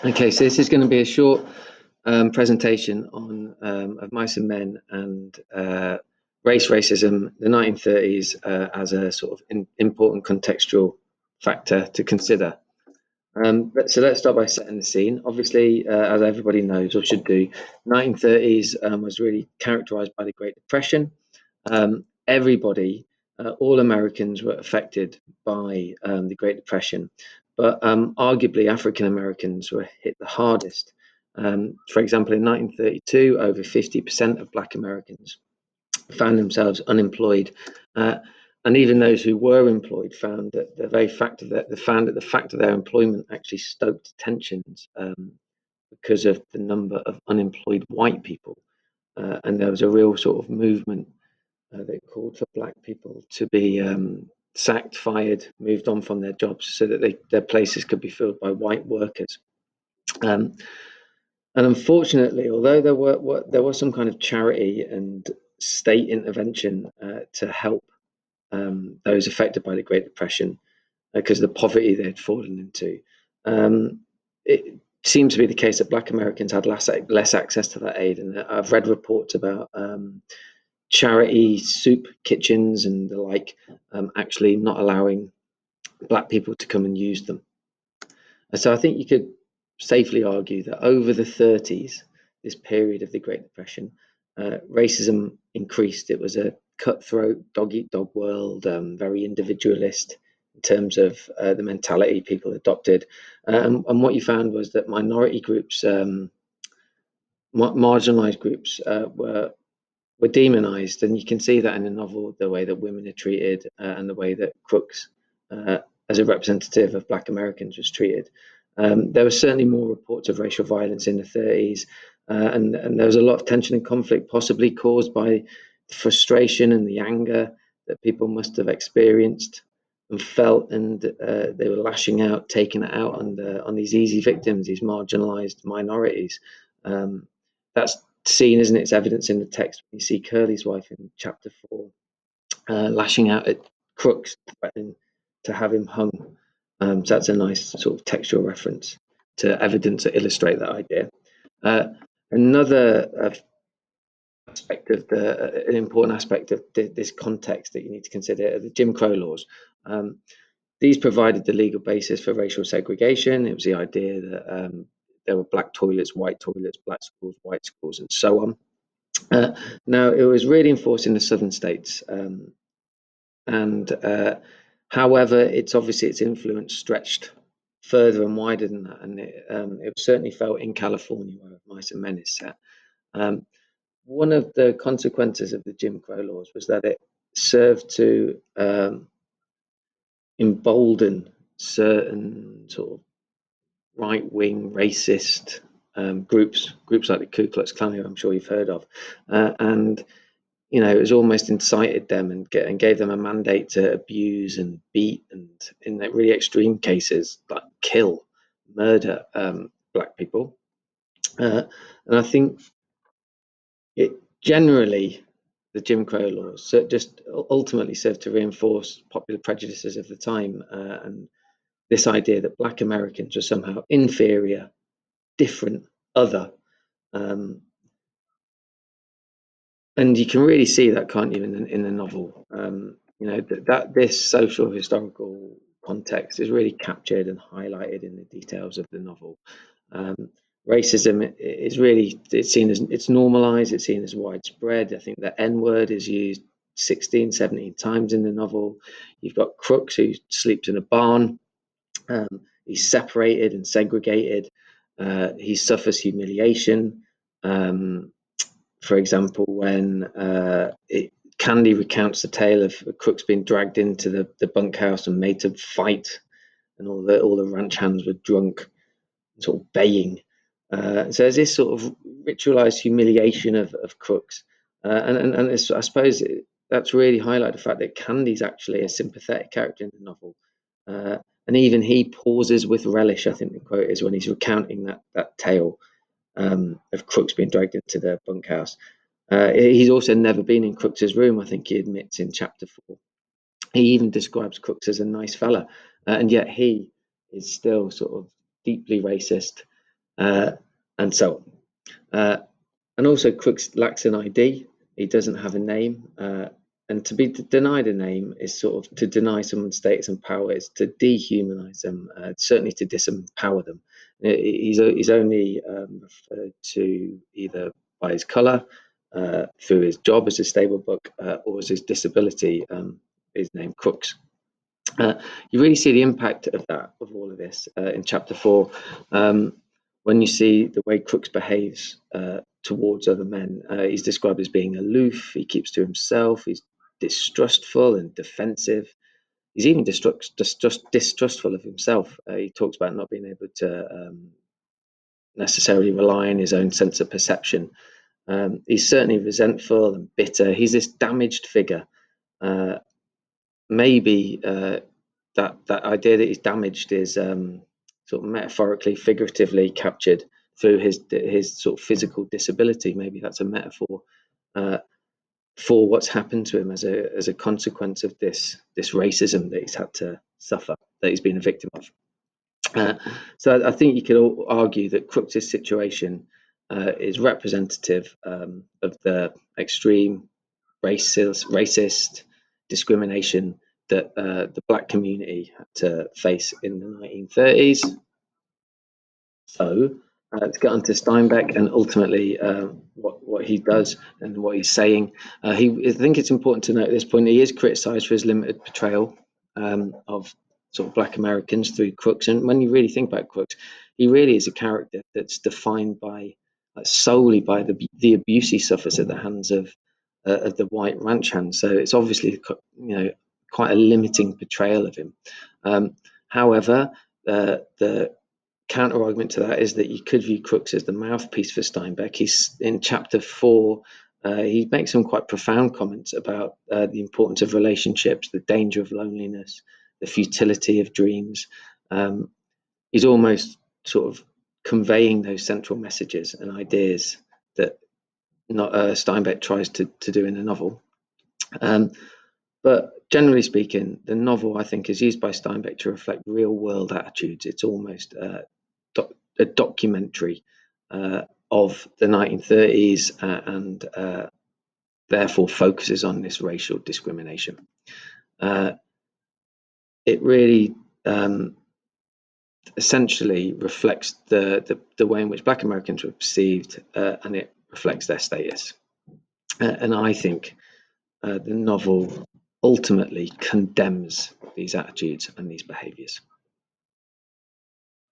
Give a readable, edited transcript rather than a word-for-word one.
Okay, so this is going to be a short presentation on of mice and men and racism, the 1930s, as a sort of important contextual factor to consider. So let's start by setting the scene. Obviously, as everybody knows or should do, 1930s was really characterized by the Great Depression. Everybody, all Americans were affected by the Great Depression, but arguably African Americans were hit the hardest. For example, in 1932, over 50% of Black Americans found themselves unemployed. And even those who were employed found that the very fact of that, the fact of their employment actually stoked tensions because of the number of unemployed white people. And there was a real sort of movement that called for black people to be sacked, fired, moved on from their jobs so that their places could be filled by white workers. Um, and unfortunately, although there was some kind of charity and state intervention to help those affected by the Great Depression because of the poverty they had fallen into, it seemed to be the case that Black Americans had less access to that aid. And I've read reports about charity soup kitchens and the like actually not allowing Black people to come and use them. And so I think you could safely argue that over the 30s, this period of the Great Depression, racism increased. It was a cutthroat, dog eat dog world, very individualist in terms of the mentality people adopted. And what you found was that minority groups, marginalized groups, were demonized, and you can see that in the novel, the way that women are treated and the way that Crooks, as a representative of Black Americans, was treated. There were certainly more reports of racial violence in the 30s, and there was a lot of tension and conflict, possibly caused by the frustration and the anger that people must have experienced and felt, and they were lashing out, taking it out on these easy victims, these marginalized minorities. That's seen, isn't it? It's evidence in the text. You see Curly's wife in chapter 4 lashing out at Crooks, threatening to have him hung. So that's a nice sort of textual reference to evidence to illustrate that idea. Another aspect of an important aspect of this context that you need to consider are the Jim Crow laws. These provided the legal basis for racial segregation. It was the idea that there were black toilets, white toilets, black schools, white schools, and so on. Now, it was really enforced in the southern states, and however, its influence stretched further and wider than that, and it was certainly felt in California, where Mice and Men is set. One of the consequences of the Jim Crow laws was that it served to embolden certain sort of right-wing racist groups like the Ku Klux Klan, who I'm sure you've heard of, and it was almost incited them and gave them a mandate to abuse and beat and, in like really extreme cases, like kill, murder Black people. And I think it generally, the Jim Crow laws just ultimately served to reinforce popular prejudices of the time, and this idea that Black Americans were somehow inferior, different, other. And you can really see that, can't you, in the novel? That this social historical context is really captured and highlighted in the details of the novel. Racism is really, it's normalized, it's seen as widespread. I think the N word is used 16, 17 times in the novel. You've got Crooks, who sleeps in a barn. He's separated and segregated. He suffers humiliation. For example, when Candy recounts the tale of Crooks being dragged into the bunkhouse and made to fight, and all the ranch hands were drunk, sort of baying. So there's this sort of ritualized humiliation of Crooks, and I suppose that's really highlighted the fact that Candy's actually a sympathetic character in the novel, and even he pauses with relish. I think the quote is when he's recounting that tale of Crooks being dragged into the bunkhouse. He's also never been in Crooks's room. I think he admits in chapter 4. He even describes Crooks as a nice fella, and yet he is still sort of deeply racist, and so on. And also, Crooks lacks an ID. He doesn't have a name. And to be denied a name is sort of to deny someone's status and power, is to dehumanize them, certainly to disempower them. He's only referred to either by his color, through his job as a stable book, or as his disability, his name Crooks. You really see the impact of all of this, in chapter 4, when you see the way Crooks behaves towards other men. He's described as being aloof. He keeps to himself. He's distrustful and defensive. He's even distrustful of himself. He talks about not being able to necessarily rely on his own sense of perception. He's certainly resentful and bitter. He's this damaged figure. Maybe that idea that he's damaged is sort of metaphorically, figuratively captured through his sort of physical disability. Maybe that's a metaphor for what's happened to him as a consequence of this racism that he's had to suffer, that he's been a victim of. So I think you could argue that Crooks' situation is representative of the extreme racist discrimination that the black community had to face in the 1930s. So let's get on to Steinbeck and ultimately what he does and what he's saying. I think it's important to note at this point he is criticised for his limited portrayal of sort of black Americans through Crooks. And when you really think about Crooks, he really is a character that's defined by solely by the abuse he suffers at the hands of the white ranch hands. So it's obviously quite a limiting portrayal of him. However, the counter argument to that is that you could view Crooks as the mouthpiece for Steinbeck. He's in chapter 4. He makes some quite profound comments about the importance of relationships, the danger of loneliness, the futility of dreams. He's almost sort of conveying those central messages and ideas that Steinbeck tries to do in the novel. But generally speaking, the novel, I think, is used by Steinbeck to reflect real world attitudes. It's almost a documentary of the 1930s and therefore focuses on this racial discrimination. It really essentially reflects the way in which black Americans were perceived, and it reflects their status. And I think the novel ultimately condemns these attitudes and these behaviours.